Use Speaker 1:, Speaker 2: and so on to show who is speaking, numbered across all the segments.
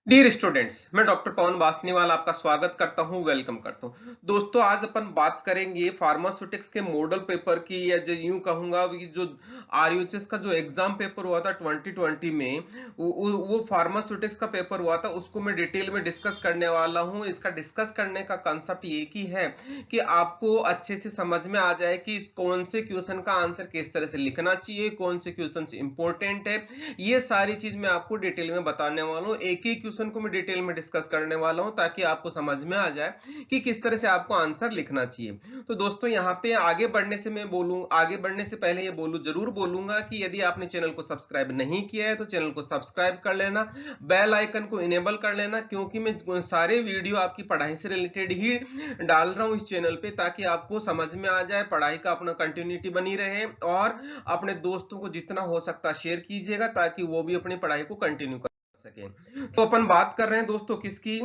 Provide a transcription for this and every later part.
Speaker 1: Dear students, मैं doctor पवन बासनीवाल आपका स्वागत करता हूं, वेलकम करता हूं। दोस्तों, आज अपन बात करेंगे फार्मास्यूटिक्स के मॉडल पेपर की, या जो यूं कहूंगा कि जो आरयूएचएस का जो एग्जाम पेपर हुआ था 2020 में, वो फार्मास्यूटिक्स का पेपर हुआ था। उसको मैं डिटेल में डिस्कस करने वाला हूं। इसका डिस्कस करने का कंसेप्ट ये की है कि आपको अच्छे से समझ में आ जाए कि कौन से क्वेश्चन का आंसर किस तरह से लिखना चाहिए, कौन से क्वेश्चन इंपॉर्टेंट है। ये सारी चीज मैं आपको डिटेल में बताने वाला हूँ। एक एक क्वेश्चन को मैं डिटेल में डिस्कस करने वाला हूं, ताकि आपको समझ में आ जाए कि किस तरह से आपको आंसर लिखना चाहिए। तो दोस्तों, यहाँ पे आगे बढ़ने से मैं बोलूं, आगे बढ़ने से पहले ये जरूर बोलूंगा कि यदि आपने चैनल को सब्सक्राइब नहीं किया है तो चैनल को सब्सक्राइब कर लेना, बेल आइकन को इनेबल कर लेना, क्योंकि मैं सारे वीडियो आपकी पढ़ाई से रिलेटेड ही डाल रहा हूं इस चैनल पे, ताकि आपको समझ में आ जाए, पढ़ाई का अपना कंटिन्यूटी बनी रहे। और अपने दोस्तों को जितना हो सकता शेयर कीजिएगा, ताकि वो भी अपनी पढ़ाई को कंटिन्यू कर सके। तो अपन बात कर रहे हैं दोस्तों किसकी,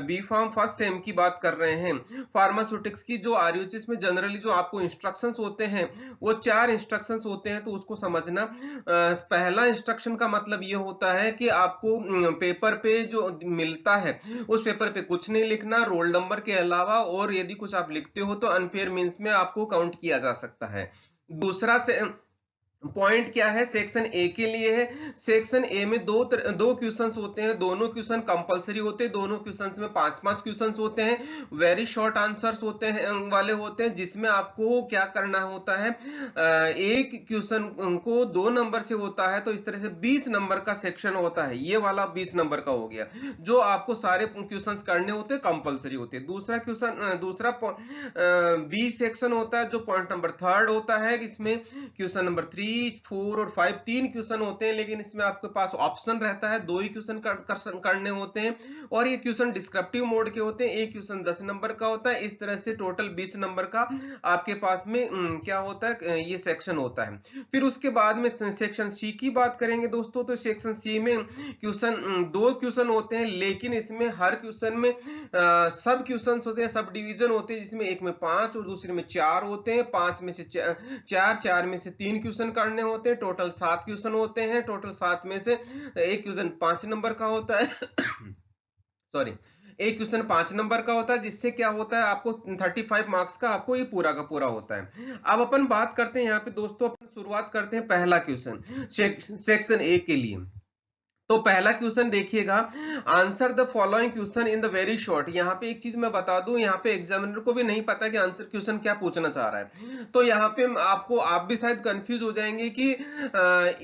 Speaker 1: बी फार्म फर्स्ट सेम की बात कर रहे हैं। फार्मास्यूटिक्स की जो आरयूएचएस में जनरली जो आपको इंस्ट्रक्शंस होते हैं, वो 4 इंस्ट्रक्शंस होते हैं, तो उसको समझना। पहला इंस्ट्रक्शन का मतलब ये होता है कि आपको पेपर पे जो मिलता है, उस पेपर पे कुछ नहीं लिखना रोल नंबर के अलावा, और यदि कुछ आप लिखते हो तो अनफेयर मींस में आपको काउंट किया जा सकता है। दूसरा से पॉइंट क्या है, सेक्शन ए के लिए है। सेक्शन ए में दो क्वेश्चंस होते हैं, दोनों क्वेश्चन कंपलसरी होते हैं। दोनों क्वेश्चंस में 5-5 क्वेश्चंस होते हैं, वेरी शॉर्ट आंसर्स होते हैं वाले होते हैं, जिसमें आपको क्या करना होता है, एक क्वेश्चन को 2 नंबर से होता है, तो इस तरह से 20 नंबर का सेक्शन होता है। ये वाला 20 नंबर का हो गया, जो आपको सारे क्वेश्चंस करने होते हैं, कंपलसरी होते हैं। दूसरा बी सेक्शन होता है, जो पॉइंट नंबर 3 होता है। इसमें क्वेश्चन नंबर 3, 4 और 5 तीन क्वेश्चन होते हैं, लेकिन इसमें आपके पास ऑप्शन रहता है, 2 ही क्वेश्चन करने होते हैं। और ये क्वेश्चन डिस्क्रिप्टिव मोड के होते हैं। एक क्वेश्चन 10 नंबर का होता है। इस तरह से टोटल 20 नंबर का आपके पास में क्या होता है, ये सेक्शन होता है। फिर उसके बाद में सेक्शन सी की बात करेंगे दोस्तों। तो सेक्शन सी में दो क्वेश्चन होते हैं, लेकिन इसमें हर क्वेश्चन में सब क्वेश्चन होते हैं, सब डिवीजन होते हैं, जिसमें एक में 5 और दूसरे में 4 होते हैं। 5 में से 4 में से 3 क्वेश्चन करने होते हैं। टोटल 7 क्वेश्चन होते हैं। टोटल 7 में से एक क्वेश्चन 5 नंबर का होता है। सॉरी, एक क्वेश्चन 5 नंबर का होता है, जिससे क्या होता है, आपको 35 मार्क्स का आपको ये पूरा का पूरा होता है। अब अपन बात करते हैं यहाँ पे दोस्तों, अपन शुरुआत करते हैं पहला क्वेश्चन सेक्शन ए के लिए। तो पहला क्वेश्चन देखिएगा, answer the following question in the very short. यहाँ पे एक चीज मैं बता दूं, यहाँ पे एग्जामिनर को भी नहीं पता कि आंसर क्वेश्चन क्या पूछना चाह रहा है। तो यहाँ पे आप भी शायद कंफ्यूज हो जाएंगे कि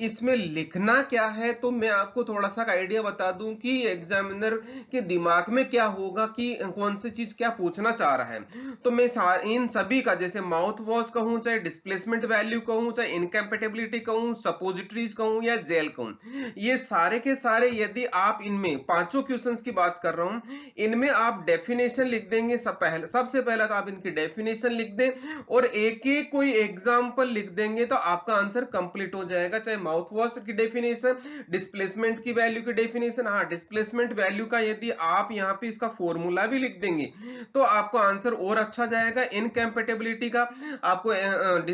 Speaker 1: इसमें लिखना क्या है। तो मैं आपको थोड़ा सा आइडिया बता दूं कि एग्जामिनर के दिमाग में क्या होगा, कि कौन सी चीज क्या पूछना चाह रहा है। तो मैं इन सभी का, जैसे माउथ वॉश कहूं, चाहे डिस्प्लेसमेंट वैल्यू कहूं, चाहे इनकम्पेटेबिलिटी कहूं, सपोजिटरीज कहूं या जेल कहूं, ये सारे के सारे, यदि आप इनमें पांचों क्वेश्चंस की बात कर रहा हूं, इनमें आप डेफिनेशन लिख देंगे। सबसे पहले तो आप इनकी डेफिनेशन लिख दें, और एक एक कोई एग्जांपल लिख देंगे, तो आपका आंसर कंप्लीट हो जाएगा। चाहे माउथ वॉश की डेफिनेशन, डिस्प्लेसमेंट की वैल्यू की डेफिनेशन। हाँ, डिस्प्लेसमेंट वैल्यू का यदि आप यहाँ पे इसका फॉर्मूला भी लिख देंगे, तो आपको आंसर और अच्छा जाएगा। इनकम्पेटेबिलिटी का आपको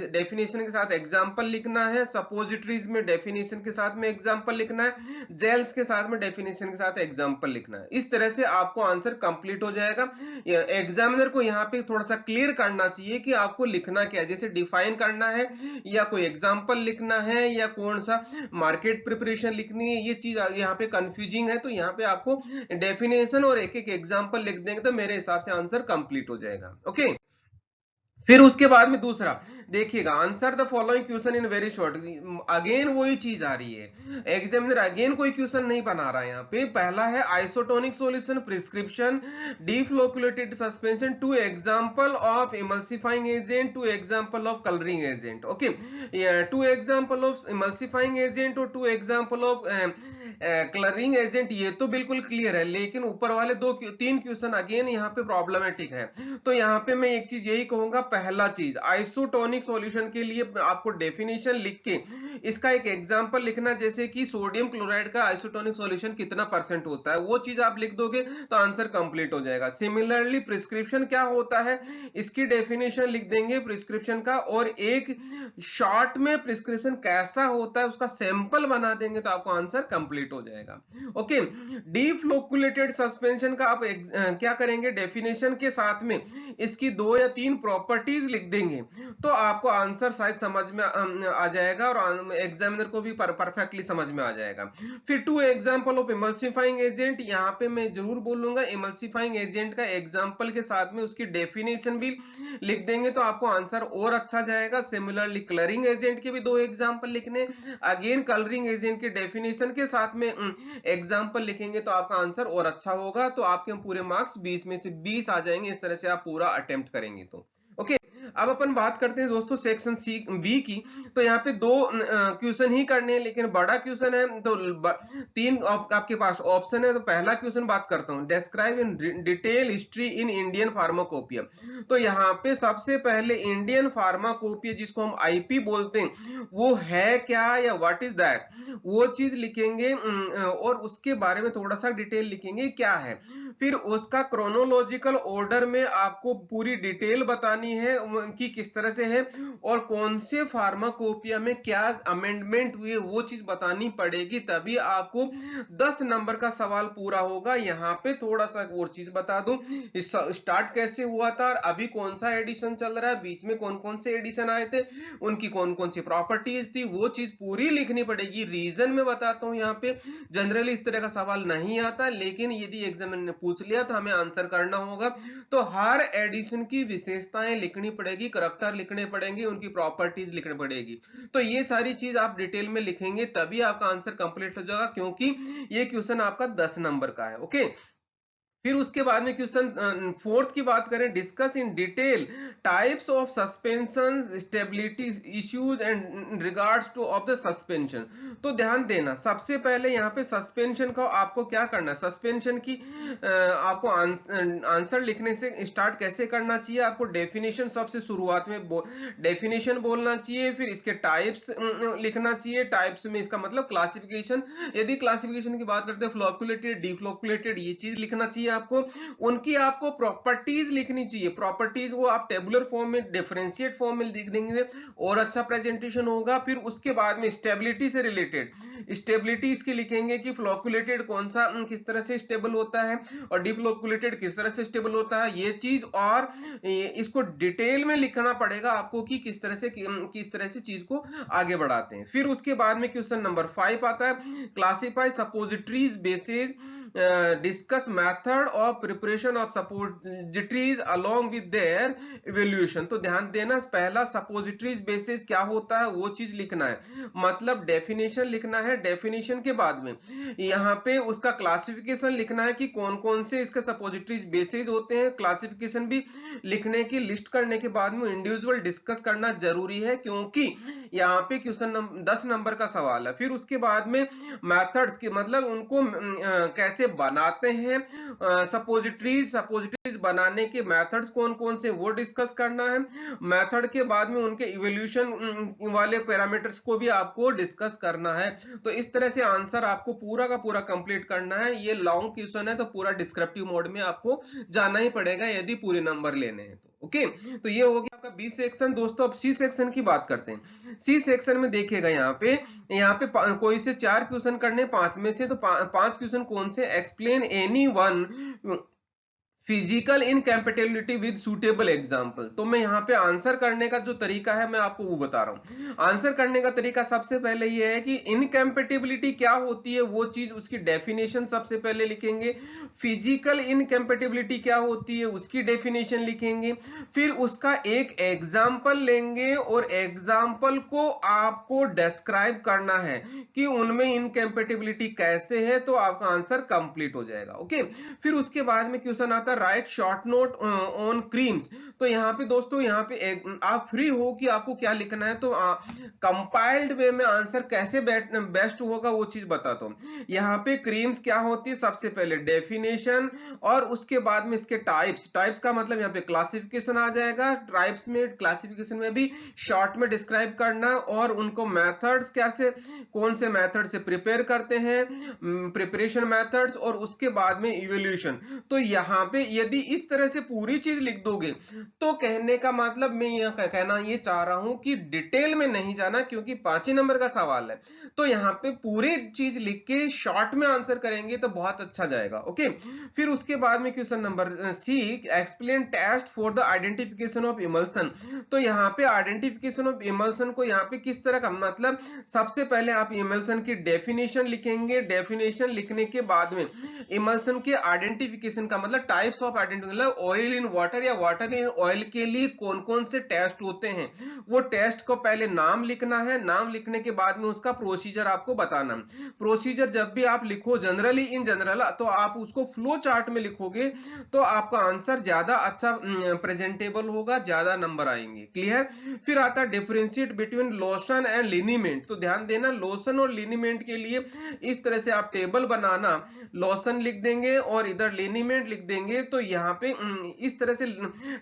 Speaker 1: डेफिनेशन के साथ एग्जांपल लिखना है। सपोजिटरीज में डेफिनेशन के साथ में एग्जांपल लिखना है। जेल्स के साथ में डेफिनेशन के साथ एग्जांपल लिखना है। इस तरह से आपको आंसर कंप्लीट हो जाएगा। एग्जामिनर को यहाँ पे थोड़ा सा क्लियर करना चाहिए कि आपको लिखना क्या है, जैसे डिफाइन करना है, या कोई एग्जांपल लिखना है, या कौन सा मार्केट प्रिपरेशन लिखनी है। ये चीज यहाँ पे कंफ्यूजिंग है, तो यहाँ पे आपको डेफिनेशन और एक एक एग्जांपल लिख देंगे, तो मेरे हिसाब से आंसर कंप्लीट हो जाएगा। ओके, फिर उसके बाद में दूसरा देखिएगा, answer the following question in very short. Again वही चीज आ रही है, एग्जामिनर अगेन कोई क्वेश्चन नहीं बना रहा है। यहाँ पे पहला है isotonic solution prescription deflocculated suspension, 2 example of emulsifying agent, 2 example of colouring agent. Okay, 2 example of emulsifying agent और 2 एग्जांपल ऑफ कलरिंग एजेंट, ये तो बिल्कुल क्लियर है, लेकिन ऊपर वाले 3 क्वेश्चन अगेन यहाँ पे प्रॉब्लमेटिक है। तो यहाँ पे मैं एक चीज यही कहूंगा, पहला चीज आइसोटोनिक सॉल्यूशन के लिए आपको डेफिनेशन लिख के इसका एक एग्जांपल लिखना, जैसे कि सोडियम क्लोराइड का आइसोटोनिक सॉल्यूशन कितना परसेंट होता है, वो चीज आप लिख दोगे तो आंसर कंप्लीट हो जाएगा। सिमिलरली प्रिस्क्रिप्शन क्या होता है, इसकी डेफिनेशन लिख देंगे प्रिस्क्रिप्शन का, और एक शॉर्ट में प्रिस्क्रिप्शन कैसा होता है उसका सैंपल बना देंगे तो आपको आंसर कंप्लीट हो जाएगा। ओके, डीफ्लोकुलेटेड सस्पेंशन का आप क्या करेंगे, डेफिनेशन के साथ में इसकी 2 या 3 प्रॉपर्टीज लिख देंगे तो आपको आंसर शायद समझ में आ जाएगा और एग्जामिनर को भी परफेक्टली समझ में आ जाएगा। फिर 2 एग्जांपल ऑफ इमल्सिफाइंग एजेंट, यहाँ पे मैं जरूर बोलूंगा इमल्सिफाइंग एजेंट का एग्जांपल के साथ में उसकी डेफिनेशन भी लिख देंगे तो आपको आंसर और अच्छा जाएगा। सिमिलरली कलरिंग एजेंट के भी 2 एग्जांपल लिखने, अगेन कलरिंग एजेंट के डेफिनेशन के साथ में एग्जांपल लिखेंगे तो आपका आंसर और अच्छा होगा, तो आपके पूरे मार्क्स 20 में से 20 आ जाएंगे इस तरह से आप पूरा अटेम्प्ट करेंगे तो। ओके, अब अपन बात करते हैं दोस्तों सेक्शन सी बी की। तो यहाँ पे 2 क्वेश्चन ही करने हैं, लेकिन बड़ा क्वेश्चन है तो 3 आपके पास ऑप्शन है। तो पहला क्वेश्चन बात करता हूँ, describe in detail history in Indian pharmacopoeia. तो यहाँ पे सबसे पहले इंडियन फार्माकोपिया जिसको हम आईपी बोलते हैं वो है क्या या व्हाट इज दैट, वो चीज लिखेंगे और उसके बारे में थोड़ा सा डिटेल लिखेंगे क्या है। फिर उसका क्रोनोलॉजिकल ऑर्डर में आपको पूरी डिटेल बतानी है कि किस तरह से है और कौन से फार्माकोपिया में क्या अमेंडमेंट हुए वो चीज बतानी पड़ेगी, तभी आपको 10 नंबर का सवाल पूरा होगा। यहाँ पे थोड़ा सा और चीज बता दूं, स्टार्ट कैसे हुआ था और अभी कौन सा एडिशन चल रहा है, बीच में कौन कौन से एडिशन आए थे, उनकी कौन कौन सी प्रॉपर्टीज थी, वो चीज पूरी लिखनी पड़ेगी। रीजन में बताता हूं, यहाँ पे जनरली इस तरह का सवाल नहीं आता, लेकिन यदि एग्जामिनर ने पूछ लिया तो हमें आंसर करना होगा। तो हर एडिशन की विशेषताएं लिखनी पड़ेगी, करैक्टर लिखने पड़ेंगे, उनकी प्रॉपर्टीज लिखनी पड़ेगी। तो ये सारी चीज आप डिटेल में लिखेंगे तभी आपका आंसर कंप्लीट हो जाएगा, क्योंकि ये क्वेश्चन आपका 10 नंबर का है। ओके, फिर उसके बाद में क्वेश्चन फोर्थ की बात करें, discuss in detail types of suspension stability issues and regards two of the suspension. तो ध्यान देना, सबसे पहले यहाँ पे सस्पेंशन का आपको क्या करना है, सस्पेंशन की आपको आंसर लिखने से स्टार्ट कैसे करना चाहिए, आपको डेफिनेशन सबसे शुरुआत में डेफिनेशन बोलना चाहिए, फिर इसके टाइप्स लिखना चाहिए, टाइप्स में इसका मतलब क्लासिफिकेशन, यदि क्लासिफिकेशन की बात करते हैं फ्लोकुलेटेड डिफ्लोकुलेटेड, ये चीज लिखना चाहिए आपको। उनकी आपको प्रॉपर्टीज लिखनी चाहिए, प्रॉपर्टीज वो आप टेबुलर फॉर्म में डिफरेंशिएट फॉर्म में लिख देंगे और अच्छा प्रेजेंटेशन होगा। फिर उसके बाद में स्टेबिलिटी से रिलेटेड स्टेबिलिटी इसकी लिखेंगे कि फ्लोकुलेटेड कौन सा किस तरह से स्टेबल होता है और डिफ्लोकुलेटेड किस तरह से स्टेबल होता है, ये चीज और इसको डिटेल में लिखना पड़ेगा आपको कि किस तरह से चीज को आगे बढ़ाते हैं। फिर उसके बाद में क्वेश्चन नंबर 5 आता है, classify suppositories basis discuss method of preparation of suppositories along with their evaluation. तो ध्यान देना, पहला सपोजिटरीज बेसिस क्या होता है वो चीज लिखना है, मतलब डेफिनेशन लिखना है, डेफिनेशन के बाद में यहाँ पे उसका क्लासिफिकेशन लिखना है कि कौन कौन से इसके सपोजिटरीज बेसिस होते हैं, क्लासिफिकेशन भी लिखने की लिस्ट करने के बाद में इंडिविजुअल डिस्कस करना जरूरी है, क्योंकि यहाँ पे क्वेश्चन 10 नंबर का सवाल है। फिर उसके बाद में मेथड्स के मतलब उनको कैसे बनाते हैं, सपोजिटरीज बनाने के मेथड्स कौन कौन से वो डिस्कस करना है, मेथड के बाद में उनके इवोल्यूशन वाले पैरामीटर्स को भी आपको डिस्कस करना है। तो इस तरह से आंसर आपको पूरा का पूरा कंप्लीट करना है। ये लॉन्ग क्वेश्चन है तो पूरा डिस्क्रिप्टिव मोड में आपको जाना ही पड़ेगा यदि पूरे नंबर लेने हैं तो। ओके, तो ये हो गया आपका बी सेक्शन। दोस्तों अब सी सेक्शन की बात करते हैं। सी सेक्शन में देखिएगा यहाँ पे कोई से 4 क्वेश्चन करने, 5 में से तो 5 क्वेश्चन कौन से, explain any one physical incapability with suitable example. तो मैं यहाँ पे आंसर करने का जो तरीका है मैं आपको वो बता रहा हूँ। आंसर करने का तरीका सबसे पहले ये है कि इनकैपेबिलिटी क्या होती है वो चीज, उसकी डेफिनेशन सबसे पहले लिखेंगे, फिजिकल इनकैपेबिलिटी क्या होती है उसकी डेफिनेशन लिखेंगे, फिर उसका एक एग्जाम्पल लेंगे और एग्जाम्पल को आपको डिस्क्राइब करना है कि उनमें इनकैपेबिलिटी कैसे है, तो आपका आंसर कंप्लीट हो जाएगा। ओके, फिर उसके बाद में क्वेश्चन आता आता right short note on creams. तो यहाँ पे दोस्तों, यहाँ पे आप फ्री हो कि आपको क्या लिखना है, तो कंपाइल्ड वे में आंसर कैसे बेस्ट होगा वो चीज बताता हूँ। यहाँ पे क्रीम्स क्या होती है, सबसे पहले डेफिनेशन, और उसके बाद में इसके टाइप्स। टाइप्स का मतलब यहाँ पे क्लासिफिकेशन आ जाएगा। टाइप्स में, क्लासिफिकेशन में भी शॉर्ट में डिस्क्राइब करना, और उनको मेथड्स कैसे, कौन से मेथड से प्रिपेयर करते हैं, प्रिपरेशन मेथड्स, और उसके बाद में इवोल्यूशन। तो यहाँ पे यदि इस तरह से पूरी चीज लिख दोगे, तो कहने का मतलब मैं यह कहना ये चाह रहा हूं कि डिटेल में नहीं जाना, क्योंकि 5 नंबर का सवाल है। तो यहाँ पे पूरी चीज लिख के शॉर्ट में आंसर करेंगे तो बहुत अच्छा जाएगा। ओके, फिर उसके बाद में question number C, explain test for the identification of emulsion. तो यहाँ पे आइडेंटिफिकेशन ऑफ इमल्सन को यहाँ पे किस तरह का मतलब, सबसे पहले आप इमल्सन की डेफिनेशन लिखेंगे। डेफिनेशन लिखने के बाद में इमल्सन के आइडेंटिफिकेशन का मतलब types of identification, oil in water या वाटर इन ऑयल के लिए कौन कौन से टेस्ट होते हैं, वो टेस्ट को पहले नाम लिखना है। नाम लिखने के बाद में उसका प्रोसीजर आपको बताना। प्रोसीजर जब भी आप लिखो जनरली इन जनरल, तो आप उसको फ्लो चार्ट में लिखोगे तो आपका आंसर ज्यादा अच्छा प्रेजेंटेबल होगा, ज्यादा नंबर आएंगे। क्लियर। फिर आता है डिफरेंशिएट बिटवीन लोशन एंड लिनीमेंट। तो ध्यान देना, लोशन और लिनीमेंट के लिए इस तरह से आप टेबल बनाना, लोशन लिख देंगे और इधर लिनीमेंट लिख देंगे। तो यहाँ पे इस तरह से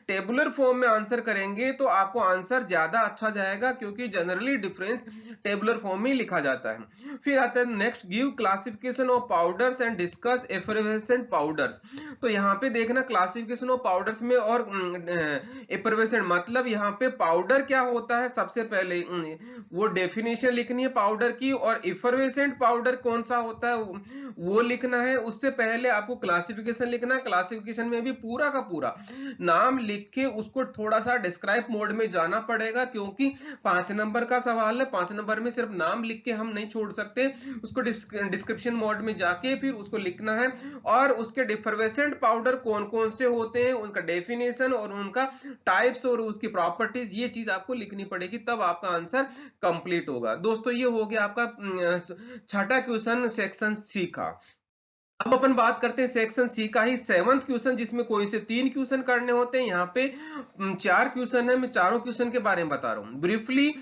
Speaker 1: टेबुलर फॉर्म में आंसर करेंगे तो आपको आंसर ज्यादा अच्छा जाएगा, क्योंकि जनरली डिफरेंस टेबुलर फॉर्म में लिखा जाता है। फिर आता है next, give classification of powders and discuss effervescent powders. तो यहाँ पे देखना क्लासिफिकेशन ऑफ पाउडर्स में और एफरवेसेंट मतलब यहाँ पे पाउडर क्या होता है, सबसे पहले वो डेफिनेशन लिखनी है पाउडर की, और एफरवेसेंट पाउडर कौन सा होता है वो लिखना है। उससे पहले आपको क्लासिफिकेशन लिखना है। क्लासिफिकेशन में भी पूरा का पूरा नाम लिख के उसको थोड़ा सा डिस्क्राइब मोड में जाना पड़ेगा, क्योंकि 5 नंबर का सवाल है। 5 नंबर में सिर्फ नाम लिख के हम नहीं छोड़ सकते, उसको डिस्क्रिप्शन मोड में जाके फिर उसको लिखना है, और उसके डिफरवेसेंट पाउडर कौन कौन से होते हैं, उनका डेफिनेशन और उनका टाइप्स और उसकी प्रॉपर्टीज, ये चीज आपको लिखनी पड़ेगी, तब आपका आंसर कंप्लीट होगा। दोस्तों ये हो गया आपका छठा क्वेश्चन सेक्शन सी का। अब अपन बात करते हैं सेक्शन सी का ही 7th क्वेश्चन, जिसमें कोई से 3 क्वेश्चन करने होते हैं। यहाँ पे 4 क्वेश्चन है, मैं चारों क्वेश्चन के बारे में बता रहा हूँ। Briefly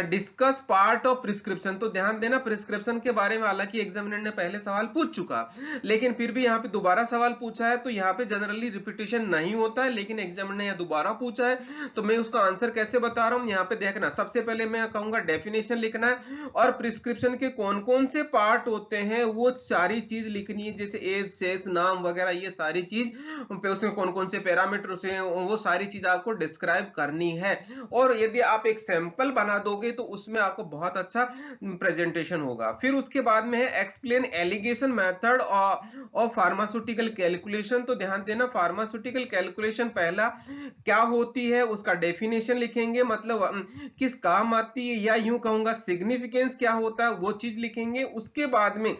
Speaker 1: discuss part of prescription. तो ध्यान देना, प्रिस्क्रिप्शन के बारे में हालांकि एग्जामिनर ने पहले सवाल पूछ चुका, लेकिन फिर भी यहाँ पे दोबारा सवाल पूछा है। तो यहाँ पे जनरली रिपीटेशन नहीं होता है, लेकिन एग्जामिनर ने यहाँ दोबारा पूछा है, तो मैं उसका आंसर कैसे बता रहा हूँ। यहाँ पे देखना, सबसे पहले मैं कहूंगा डेफिनेशन लिखना है, और प्रिस्क्रिप्शन के कौन कौन से पार्ट होते हैं वो सारी चीज लिखनी है, जैसे एज, सेक्स, नाम वगैरह, ये सारी चीज पे उसमें कौन कौन से पैरामीटर्स हैं वो सारी चीज आपको डिस्क्राइब करनी है। और यदि आप एक सैंपल बना दोगे तो उसमें आपको बहुत अच्छा प्रेजेंटेशन होगा। फिर उसके बाद में है एक्सप्लेन एलिगेशन मेथड और फार्मास्यूटिकल कैलकुलेशन। तो ध्यान देना, फार्मास्यूटिकल कैलकुलेशन पहला क्या होती है उसका डेफिनेशन लिखेंगे, मतलब किस काम आती है, या यूं कहूंगा सिग्निफिकेंस क्या होता है वो चीज लिखेंगे। उसके बाद में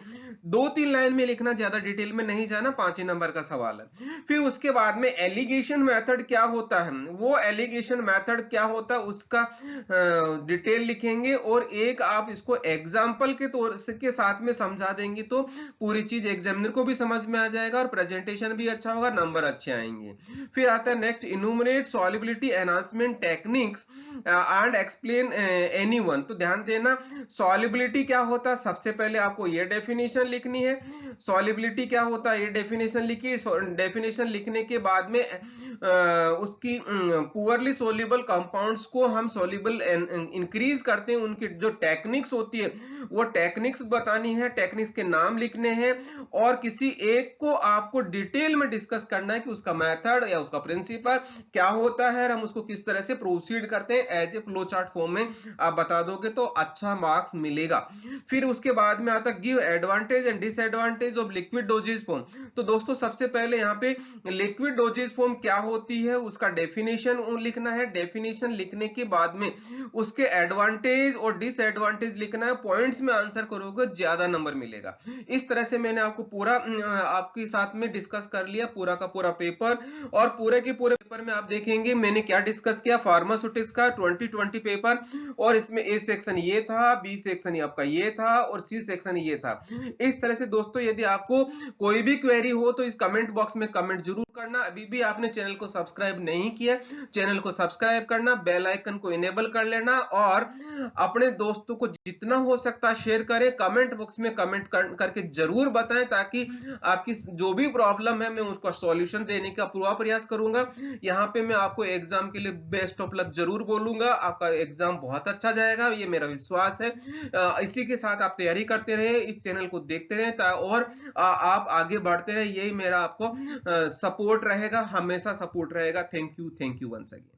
Speaker 1: 2-3 लाइन में लिखना, ज्यादा डिटेल में नहीं जाना, 5 नंबर का सवाल है। फिर उसके बाद में एलिगेशन मेथड क्या होता है, वो एलिगेशन मेथड क्या होता है उसका डिटेल लिखेंगे, और एक आप इसको एग्जांपल के तौर से के साथ में समझा देंगे तो पूरी चीज एग्जामिनर को भी समझ में आ जाएगा, और प्रेजेंटेशन भी अच्छा होगा, नंबर अच्छे आएंगे। फिर आता है next, enumerate solubility enhancement techniques and explain anyone. तो ध्यान देना, सॉल्युबिलिटी क्या होता है, सबसे पहले आपको ये डेफिनेशन लिखनी है। सॉल्युबिलिटी क्या होता है ये डेफिनेशन लिखिए। डेफिनेशन लिखने के बाद में उसकी पुअरली सोल्यूबल कंपाउंड्स को हम सोल्यूबल इंक्रीज करते हैं, उनकी जो टेक्निक्स होती है वो टेक्निक्स बतानी है, टेक्निक्स के नाम लिखने हैं, और किसी एक को आपको डिटेल में डिस्कस करना है कि उसका मेथड या उसका प्रिंसिपल क्या होता है, हम उसको किस तरह से प्रोसीड करते हैं। As a flow chart form में आप बता दोगे तो अच्छा मार्क्स मिलेगा। फिर उसके बाद में आता give advantage and disadvantage of liquid doses form. तो दोस्तों सबसे पहले यहाँ पे लिक्विड डोजेज फॉर्म क्या होती है उसका डेफिनेशन लिखना है। डेफिनेशन लिखने के बाद में उसके एडवांटेज और डिसएडवांटेज लिखना है। पॉइंट्स में आंसर करोगे ज्यादा नंबर मिलेगा। इस तरह से मैंने आपको पूरा आपके साथ में डिस्कस कर लिया पूरा का पूरा पेपर, और पूरे के पूरे पेपर में आप देखेंगे मैंने क्या डिस्कस किया। फार्मास्यूटिक्स का 2020 पेपर, और इसमें ए सेक्शन ये था, बी सेक्शन आपका ये था, और सी सेक्शन ये था। इस इस तरह से दोस्तों यदि आपको कोई भी क्वेरी हो तो इस कमेंट बॉक्स में कमेंट जरूर करना। अभी भी आपने चैनल को सब्सक्राइब नहीं किया, चैनल को सब्सक्राइब करना, बेल आइकन को इनेबल कर लेना और अपने दोस्तों को जितना हो सकता है शेयर करें। कमेंट बॉक्स में कमेंट करके जरूर बताएं ताकि आपकी जो भी प्रॉब्लम है मैं उसका सॉल्यूशन देने का पूरा प्रयास करूंगा। यहाँ पे मैं आपको एग्जाम के लिए बेस्ट ऑफ लक जरूर बोलूंगा। आपका एग्जाम बहुत अच्छा जाएगा, ये मेरा विश्वास है। इसी के साथ आप तैयारी करते रहे, इस चैनल को देखते रहे और आप आगे बढ़ते रहे, यही मेरा आपको सपोर्ट रहेगा, हमेशा सपोर्ट रहेगा। Thank you once again.